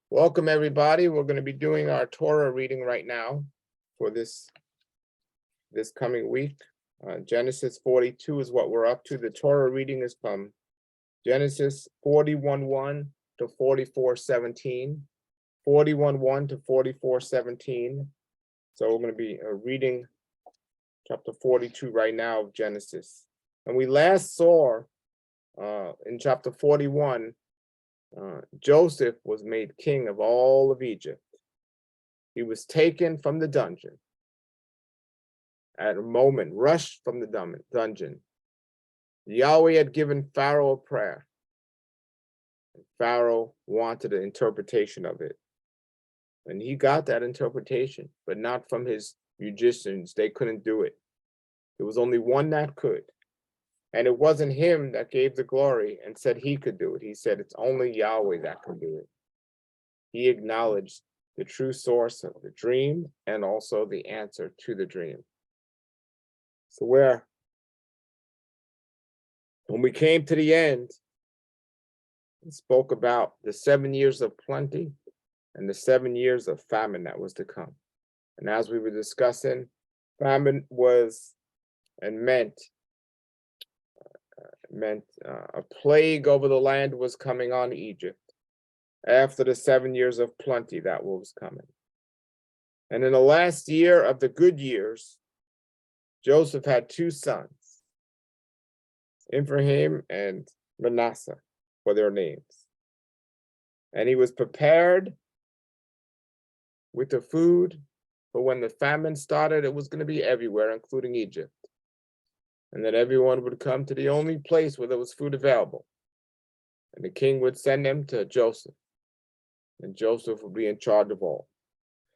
Welcome, everybody. We're going to be doing our Torah reading right now for this coming week. Genesis 42 is what we're up to. The Torah reading is from Genesis 41:1 to 44:17, 41:1 to 44:17. So we're going to be reading chapter 42 right now of Genesis. And we last saw in chapter 41, Joseph was made king of all of Egypt. He was taken from the dungeon at a moment, rushed from the dungeon. Yahweh had given Pharaoh a prayer. And Pharaoh wanted an interpretation of it. And he got that interpretation, but not from his magicians. They couldn't do it. There was only one that could. And it wasn't him that gave the glory and said he could do it. He said it's only Yahweh that can do it. He acknowledged the true source of the dream and also the answer to the dream. So when we came to the end, we spoke about the 7 years of plenty and the 7 years of famine that was to come. And as we were discussing, famine was and meant a plague over the land was coming on Egypt after the 7 years of plenty that was coming. And in the last year of the good years, Joseph had two sons, Ephraim and Manasseh, for their names. And he was prepared with the food for when the famine started. It was going to be everywhere, including Egypt. And that everyone would come to the only place where there was food available. And the king would send them to Joseph. And Joseph would be in charge of all.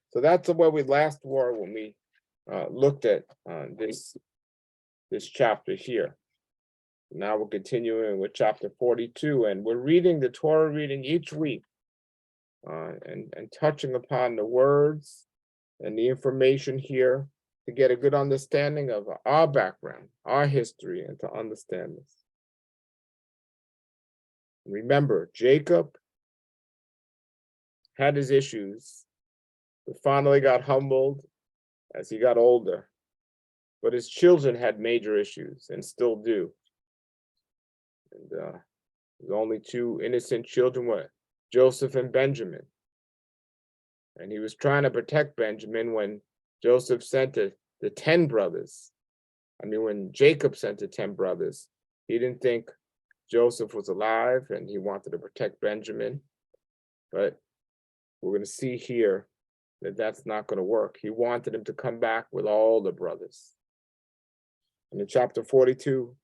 So that's where we last were when we looked at this chapter here. Now we're continuing with chapter 42, and we're reading the Torah reading each week and touching upon the words and the information here to get a good understanding of our background, our history, and to understand this. Remember, Jacob had his issues, but finally got humbled as he got older. But his children had major issues and still do. And the only two innocent children were Joseph and Benjamin. And he was trying to protect Benjamin when Joseph sent the 10 brothers. When Jacob sent the 10 brothers, he didn't think Joseph was alive and he wanted to protect Benjamin. But we're going to see here that that's not going to work. He wanted him to come back with all the brothers. And in chapter 42,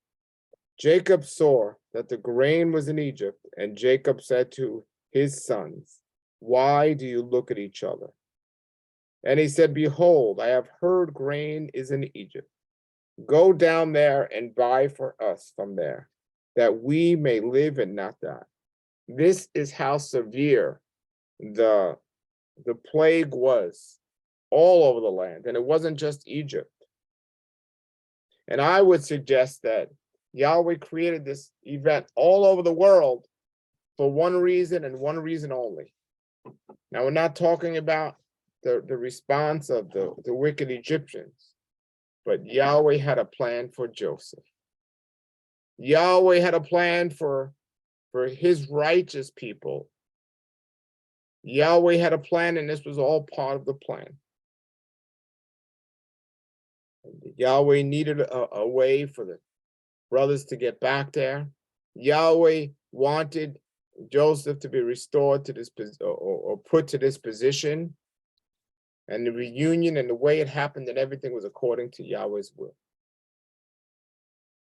Jacob saw that the grain was in Egypt, and Jacob said to his sons, "Why do you look at each other?" And he said, "Behold, I have heard grain is in Egypt. Go down there and buy for us from there, that we may live and not die." This is how severe the plague was all over the land, and it wasn't just Egypt. And I would suggest that Yahweh created this event all over the world for one reason and one reason only. Now, we're not talking about the response of the wicked Egyptians, but Yahweh had a plan for Joseph. Yahweh had a plan for his righteous people. Yahweh had a plan, and this was all part of the plan. Yahweh needed a way for the brothers to get back there. Yahweh wanted Joseph to be restored to this or put to this position. And the reunion and the way it happened and everything was according to Yahweh's will.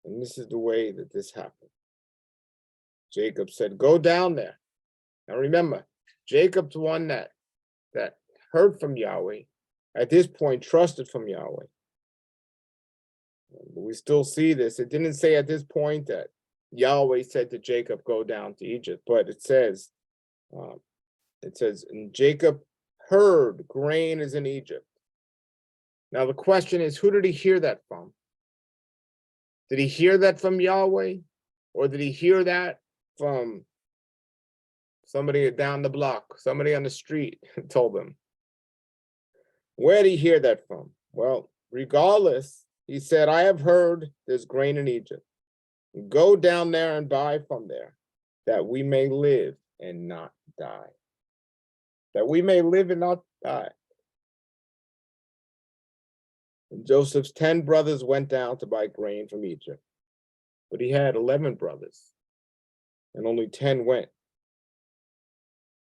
And this is the way that this happened. Jacob said, "Go down there." Now remember, Jacob's one that heard from Yahweh. At this point, trusted from Yahweh. But we still see this. It didn't say at this point that Yahweh said to Jacob, "Go down to Egypt," but it says, and Jacob heard grain is in Egypt. Now the question is, who did he hear that from? Did he hear that from Yahweh, or did he hear that from Somebody down the block, somebody on the street told them. Where did he hear that from? Well, regardless, he said, I have heard there's grain in Egypt. Go down there and buy from there, that we may live and not die. That we may live and not die. And Joseph's 10 brothers went down to buy grain from Egypt, but he had 11 brothers, and only 10 went.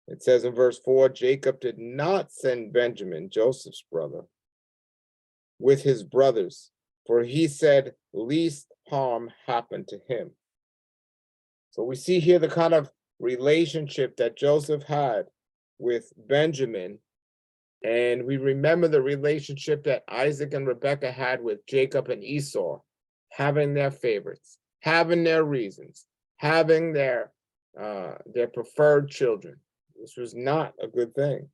It says in verse 4, Jacob did not send Benjamin, Joseph's brother, with his brothers, for he said, least harm happened to him. So we see here the kind of relationship that Joseph had with Benjamin, and we remember the relationship that Isaac and Rebekah had with Jacob and Esau, having their favorites, having their reasons, having their preferred children. This was not a good thing.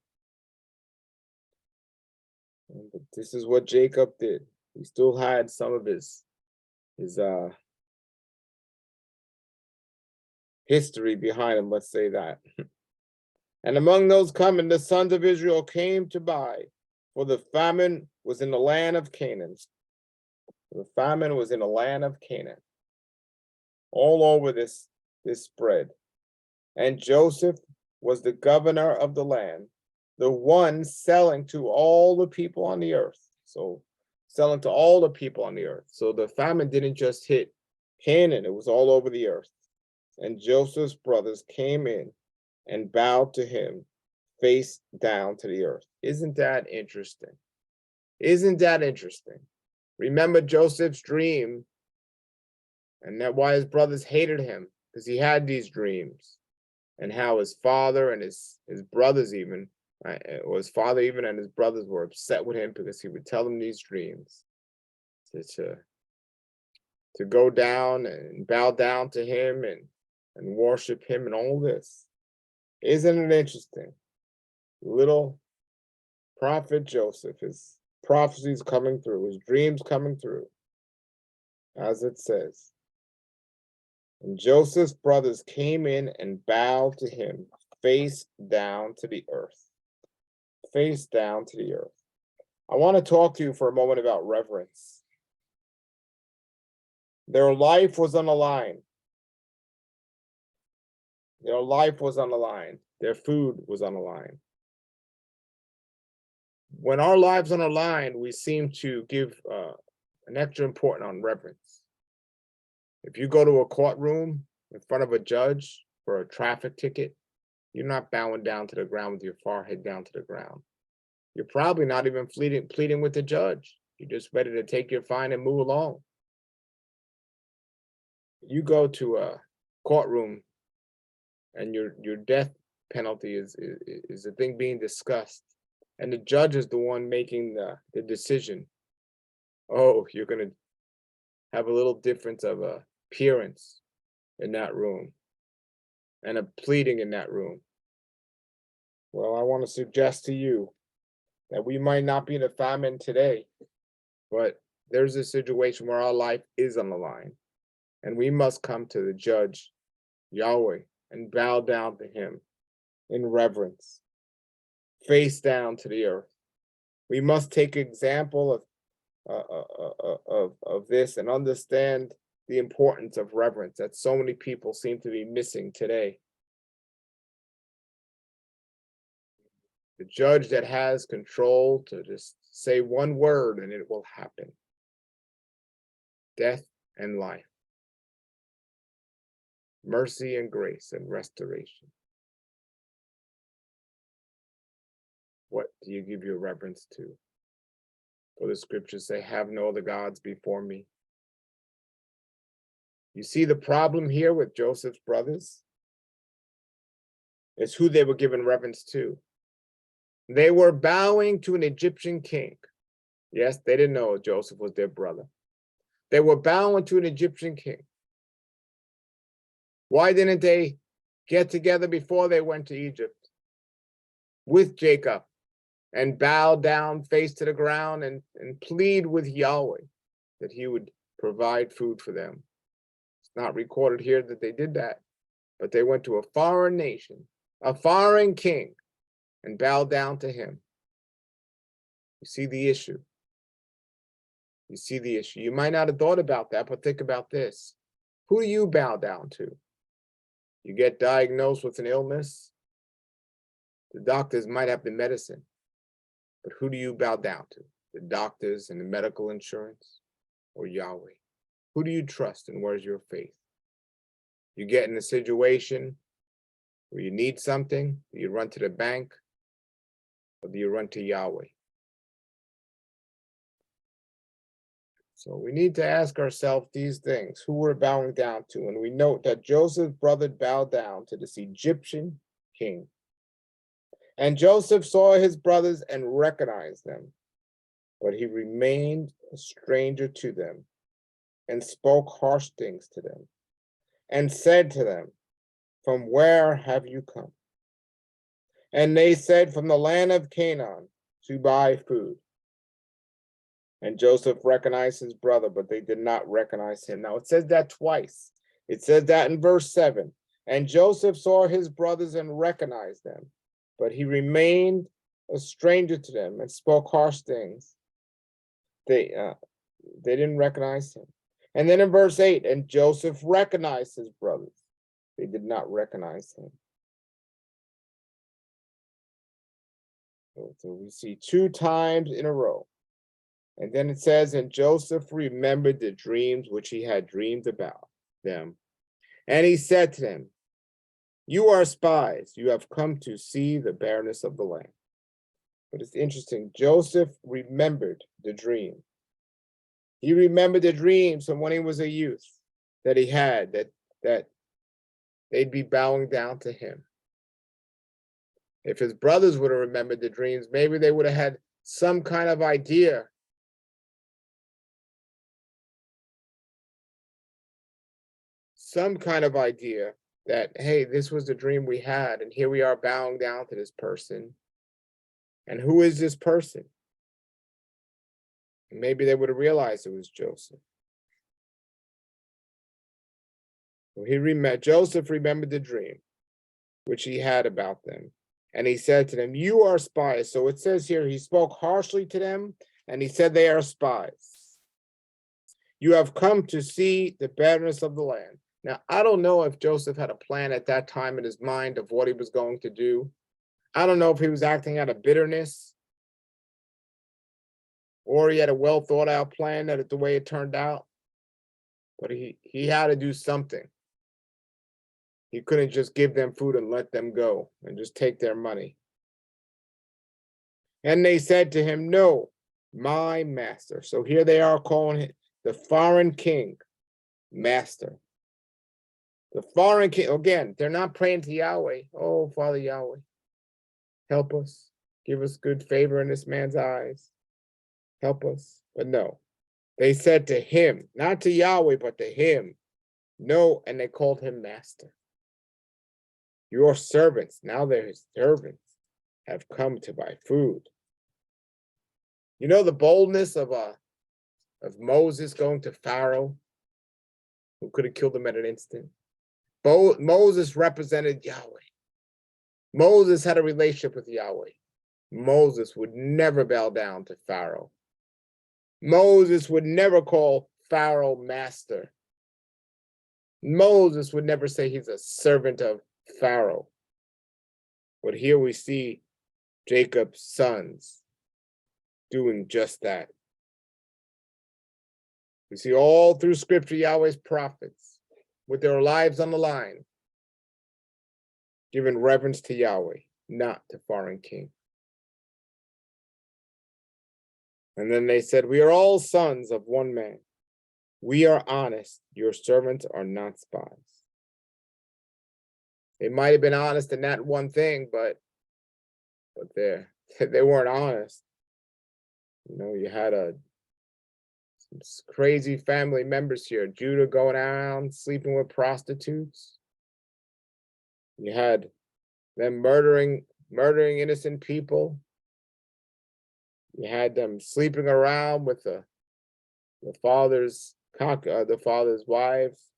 But this is what Jacob did. He still had some of his history behind him, let's say that. And among those coming, the sons of Israel came to buy, for the famine was in the land of Canaan. The famine was in the land of Canaan. All over this spread. And Joseph was the governor of the land, the one selling to all the people on the earth. So selling to all the people on the earth. So the famine didn't just hit Canaan, it was all over the earth. And Joseph's brothers came in and bowed to him, face down to the earth. Isn't that interesting? Isn't that interesting? Remember Joseph's dream, and that why his brothers hated him, because he had these dreams, and how his father and his brothers even, or his father even and his brothers were upset with him because he would tell them these dreams to go down and bow down to him and worship him and all this. Isn't it interesting? Little prophet Joseph, his prophecies coming through, his dreams coming through, as it says. And Joseph's brothers came in and bowed to him, face down to the earth. Face down to the earth. I want to talk to you for a moment about reverence. Their life was on the line. Their life was on the line. Their food was on the line. When our lives on the line, we seem to give an extra importance on reverence. If you go to a courtroom in front of a judge for a traffic ticket, you're not bowing down to the ground with your forehead down to the ground. You're probably not even pleading with the judge. You're just ready to take your fine and move along. You go to a courtroom and your death penalty is the thing being discussed, and the judge is the one making the decision. Oh, you're going to have a little difference of appearance in that room and a pleading in that room. Well, I want to suggest to you that we might not be in a famine today, but there's a situation where our life is on the line, and we must come to the judge, Yahweh, and bow down to him in reverence, face down to the earth. We must take example of this and understand the importance of reverence that so many people seem to be missing today. The judge that has control to just say one word and it will happen. Death and life. Mercy and grace and restoration. What do you give your reverence to? For the scriptures say, have no other gods before me. You see the problem here with Joseph's brothers? It's who they were giving reverence to. They were bowing to an Egyptian king. Yes, they didn't know Joseph was their brother. They were bowing to an Egyptian king. Why didn't they get together before they went to Egypt with Jacob and bow down, face to the ground, and plead with Yahweh that he would provide food for them? It's not recorded here that they did that, but they went to a foreign nation, a foreign king, and bow down to him. You see the issue. You see the issue. You might not have thought about that, but think about this. Who do you bow down to? You get diagnosed with an illness, the doctors might have the medicine, but who do you bow down to? The doctors and the medical insurance, or Yahweh? Who do you trust, and where's your faith? You get in a situation where you need something, do you run to the bank, or do you run to Yahweh? So we need to ask ourselves these things, who we're bowing down to. And we note that Joseph's brother bowed down to this Egyptian king. And Joseph saw his brothers and recognized them, but he remained a stranger to them and spoke harsh things to them and said to them, "From where have you come?" And they said, "From the land of Canaan to buy food." And Joseph recognized his brother, but they did not recognize him. Now it says that twice. It says that in verse 7. And Joseph saw his brothers and recognized them, but he remained a stranger to them and spoke harsh things. They didn't recognize him. And then in verse 8, and Joseph recognized his brothers. They did not recognize him. So we see 2 times in a row. And then it says, and Joseph remembered the dreams which he had dreamed about them. And he said to them, "You are spies. You have come to see the barrenness of the land." But it's interesting. Joseph remembered the dream. He remembered the dreams from when he was a youth that he had, that they'd be bowing down to him. If his brothers would have remembered the dreams, maybe they would have had some kind of idea that, hey, this was the dream we had, and here we are bowing down to this person. And who is this person? And maybe they would have realized it was Joseph. Joseph remembered the dream which he had about them. And he said to them, "You are spies." So it says here, he spoke harshly to them, and he said they are spies. "You have come to see the barrenness of the land." Now, I don't know if Joseph had a plan at that time in his mind of what he was going to do. I don't know if he was acting out of bitterness, or he had a well thought out plan that the way it turned out. But he had to do something. He couldn't just give them food and let them go and just take their money. And they said to him, "No, my master." So here they are calling the foreign king master. The foreign king, again, they're not praying to Yahweh. "Oh, Father Yahweh, help us. Give us good favor in this man's eyes. Help us." But no, they said to him, not to Yahweh, but to him, "No," and they called him master. "Your servants," now they're his servants, "have come to buy food." You know the boldness of Moses going to Pharaoh, who could have killed him at an instant. Moses represented Yahweh. Moses had a relationship with Yahweh. Moses would never bow down to Pharaoh. Moses would never call Pharaoh master. Moses would never say he's a servant of Pharaoh. But here we see Jacob's sons doing just that. We see all through scripture Yahweh's prophets with their lives on the line, giving reverence to Yahweh, not to foreign king. And then they said, "We are all sons of one man. We are honest. Your servants are not spies." They might have been honest in that one thing, but they weren't honest. You know, you had some crazy family members here. Judah going around sleeping with prostitutes. You had them murdering innocent people. You had them sleeping around with the father's wives.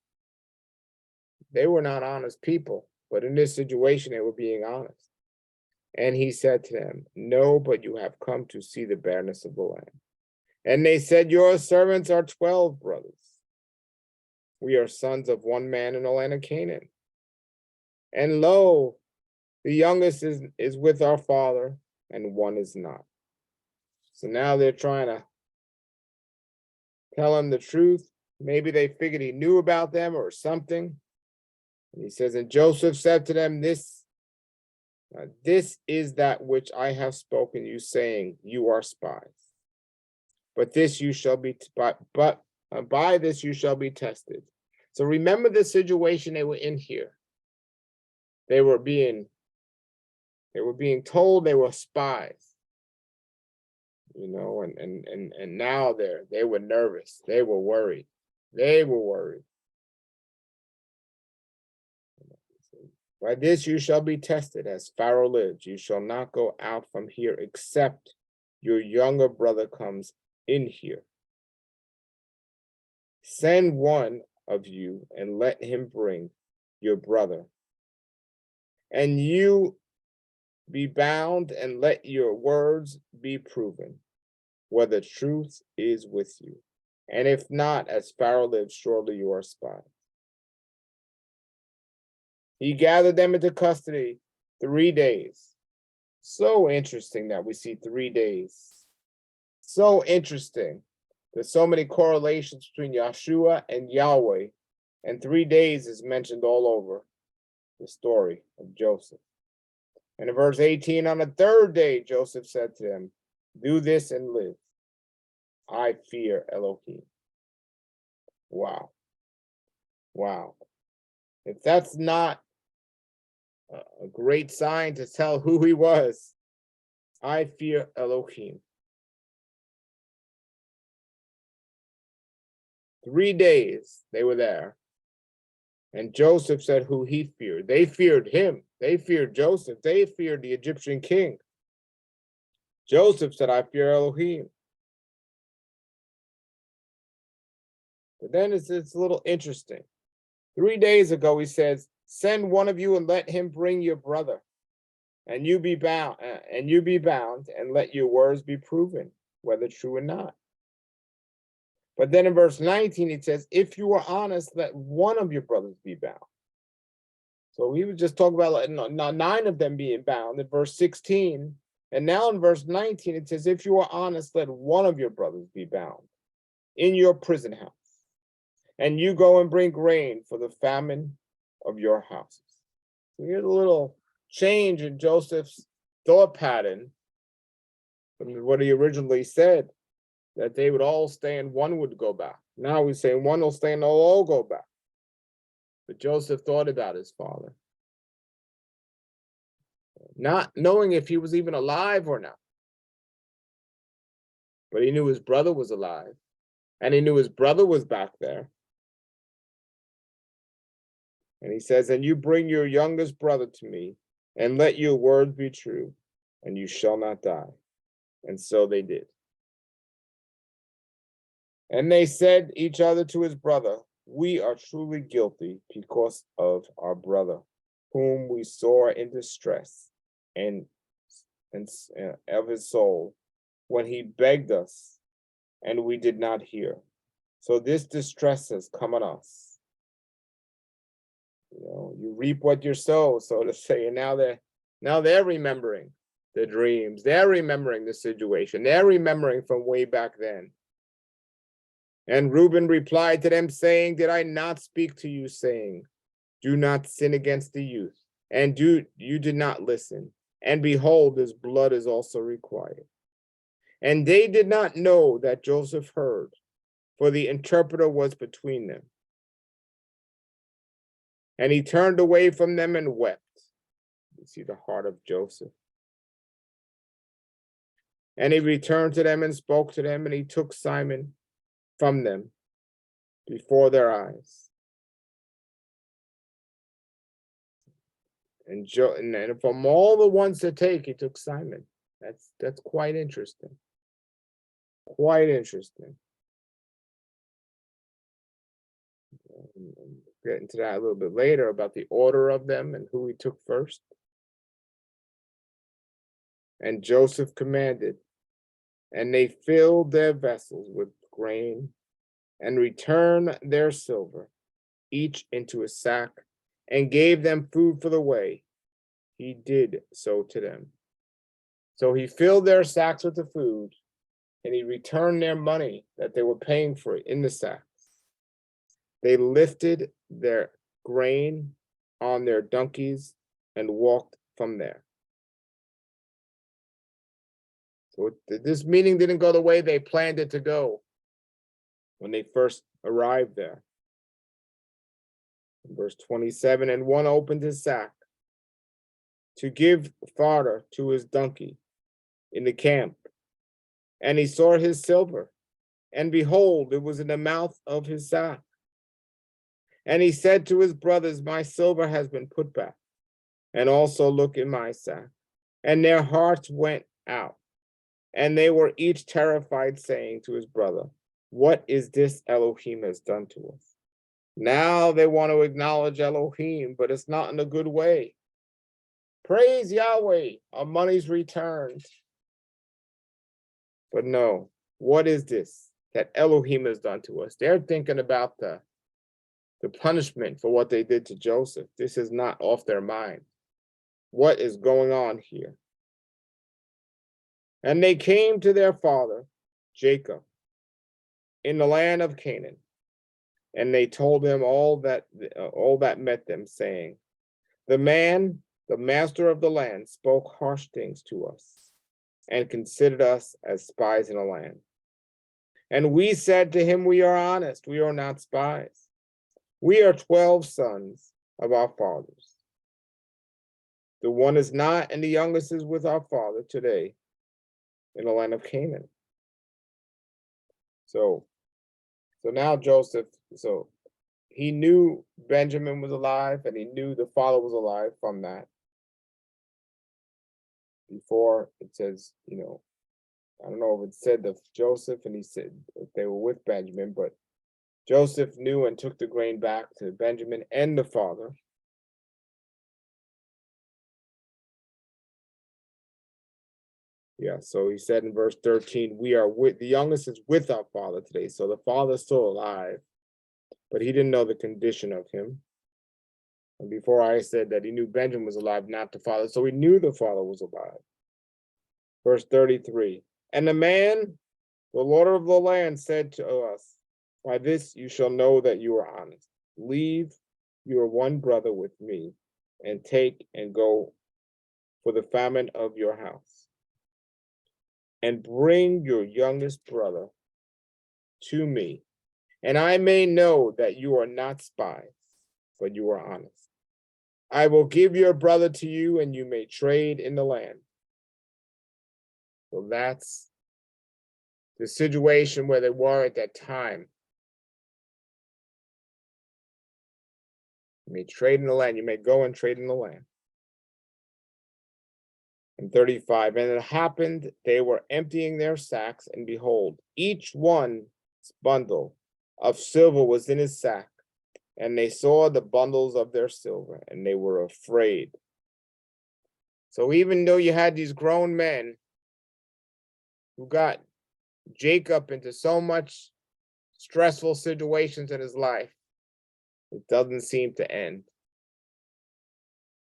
They were not honest people. But in this situation, they were being honest. And he said to them, no, but you have come to see the barrenness of the land. And they said, your servants are 12 brothers. We are sons of one man in the land of Canaan. And lo, the youngest is with our father, and one is not. So now they're trying to tell him the truth. Maybe they figured he knew about them or something. And he says, and Joseph said to them, this is that which I have spoken you, saying, you are spies. But this you shall be, by this you shall be tested. So remember the situation they were in here. They were being told they were spies. And now they were nervous. They were worried. By this you shall be tested, as Pharaoh lives. You shall not go out from here, except your younger brother comes in here. Send one of you and let him bring your brother. And you be bound and let your words be proven, whether truth is with you. And if not, as Pharaoh lives, surely you are spies. He gathered them into custody 3 days. So interesting that we see 3 days. So interesting. There's so many correlations between Yahshua and Yahweh, and 3 days is mentioned all over the story of Joseph. And in verse 18, on the 3rd day, Joseph said to them, do this and live. I fear Elohim. Wow. If that's not a great sign to tell who he was, I fear Elohim. 3 days they were there. And Joseph said who he feared. They feared him. They feared Joseph. They feared the Egyptian king. Joseph said, I fear Elohim. But then it's a little interesting. 3 days ago, he says, send one of you and let him bring your brother. And you be bound, and let your words be proven, whether true or not. But then in verse 19, it says, if you are honest, let one of your brothers be bound. So he was just talking about 9 of them being bound in verse 16. And now in verse 19, it says, if you are honest, let one of your brothers be bound in your prison house. And you go and bring grain for the famine of your houses. So here's a little change in Joseph's thought pattern from what he originally said, that they would all stay and one would go back. Now he's saying one will stay and they'll all go back. But Joseph thought about his father, not knowing if he was even alive or not. But he knew his brother was alive, and he knew his brother was back there. And he says, and you bring your youngest brother to me, and let your word be true, and you shall not die. And so they did. And they said each other to his brother, we are truly guilty because of our brother, whom we saw in distress and of his soul, when he begged us, and we did not hear. So this distress has come on us. You reap what you sow, so to say. And now they're remembering the dreams. They're remembering the situation. They're remembering from way back then. And Reuben replied to them, saying, did I not speak to you, saying, do not sin against the youth? And you did not listen. And behold, his blood is also required. And they did not know that Joseph heard, for the interpreter was between them. And he turned away from them and wept. You see the heart of Joseph. And he returned to them and spoke to them, and he took Simon from them before their eyes. And from all the ones to take, he took Simon. That's quite interesting. Quite interesting. get into that a little bit later about the order of them and who he took first. And Joseph commanded, and they filled their vessels with grain and returned their silver, each into a sack, and gave them food for the way. He did so to them. So he filled their sacks with the food, and he returned their money that they were paying for it in the sacks. They lifted their grain on their donkeys and walked from there. So this meeting didn't go the way they planned it to go when they first arrived there. In verse 27, and one opened his sack to give fodder to his donkey in the camp. And he saw his silver, and behold, it was in the mouth of his sack. And he said to his brothers, my silver has been put back, and also look in my sack. And their hearts went out, and they were each terrified, saying to his brother, what is this Elohim has done to us? Now they want to acknowledge Elohim, but it's not in a good way. Praise Yahweh, our money's returned. But no, what is this that Elohim has done to us? They're thinking about the punishment for what they did to Joseph. This is not off their mind. What is going on here? And they came to their father, Jacob, in the land of Canaan, and they told him all that met them, saying, the man, the master of the land, spoke harsh things to us and considered us as spies in the land. And we said to him, we are honest, we are not spies. We are 12 sons of our fathers. The one is not, and the youngest is with our father today in the land of Canaan. So now Joseph, so he knew Benjamin was alive, and he knew the father was alive from that. Before it says, I don't know if it said of Joseph, and he said if they were with Benjamin, but Joseph knew and took the grain back to Benjamin and the father. Yeah, so he said in verse 13, the youngest is with our father today. So the father's still alive, but he didn't know the condition of him. And before I said that he knew Benjamin was alive, not the father. So he knew the father was alive. Verse 33, and the man, the Lord of the land, said to us, by this you shall know that you are honest. Leave your one brother with me, and take and go for the famine of your house. And bring your youngest brother to me, and I may know that you are not spies, but you are honest. I will give your brother to you, and you may trade in the land. So that's the situation where they were at that time. You may trade in the land. You may go and trade in the land. And 35, and it happened, they were emptying their sacks, and behold, each one's bundle of silver was in his sack. And they saw the bundles of their silver, and they were afraid. So even though you had these grown men who got Jacob into so much stressful situations in his life, it doesn't seem to end.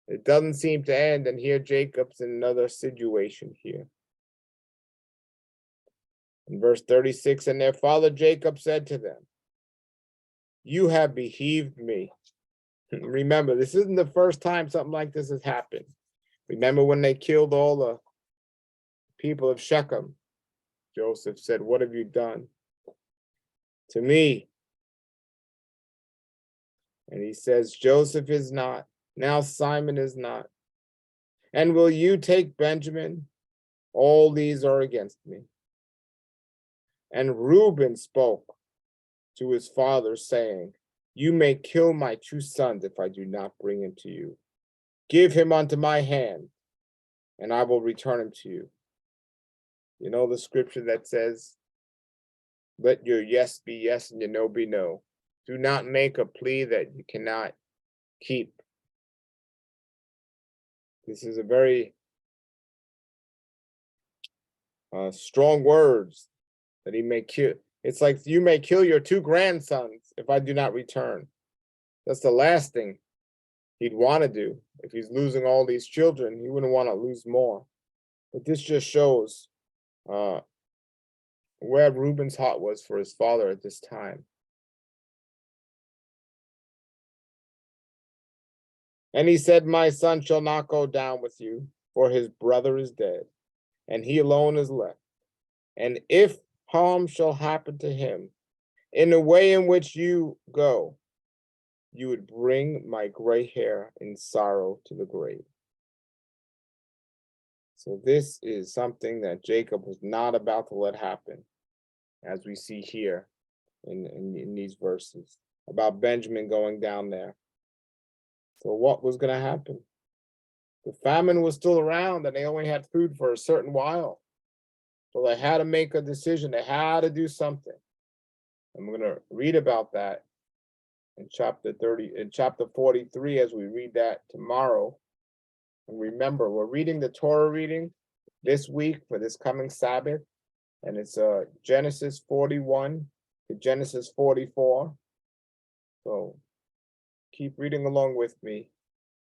It doesn't seem to end, and here Jacob's in another situation here. In verse 36, and their father Jacob said to them, you have beheaved me. Remember, this isn't the first time something like this has happened. Remember when they killed all the people of Shechem? Joseph said, what have you done to me? And he says, Joseph is not, now Simon is not. And will you take Benjamin? All these are against me. And Reuben spoke to his father, saying, you may kill my two sons if I do not bring him to you. Give him unto my hand, and I will return him to you. You know the scripture that says, let your yes be yes and your no be no. Do not make a plea that you cannot keep. This is a very strong words that he may kill. It's like you may kill your 2 grandsons if I do not return. That's the last thing he'd want to do. If he's losing all these children, he wouldn't want to lose more. But this just shows where Reuben's heart was for his father at this time. And he said, my son shall not go down with you, for his brother is dead, and he alone is left. And if harm shall happen to him, in the way in which you go, you would bring my gray hair in sorrow to the grave. So this is something that Jacob was not about to let happen, as we see here in these verses, about Benjamin going down there. So what was going to happen? The famine was still around, and they only had food for a certain while. So they had to make a decision. They had to do something. And we're going to read about that in chapter 43 as we read that tomorrow. And remember, we're reading the Torah reading this week for this coming Sabbath, and it's Genesis 41 to Genesis 44. So keep reading along with me,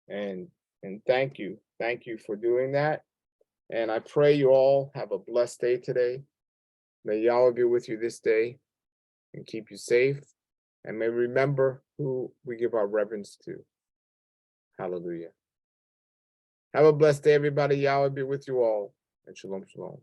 and thank you for doing that. And I pray you all have a blessed day today. May Yahweh be with you this day and keep you safe, and may remember who we give our reverence to. Hallelujah. Have a blessed day, everybody. Yahweh be with you all, and shalom, shalom.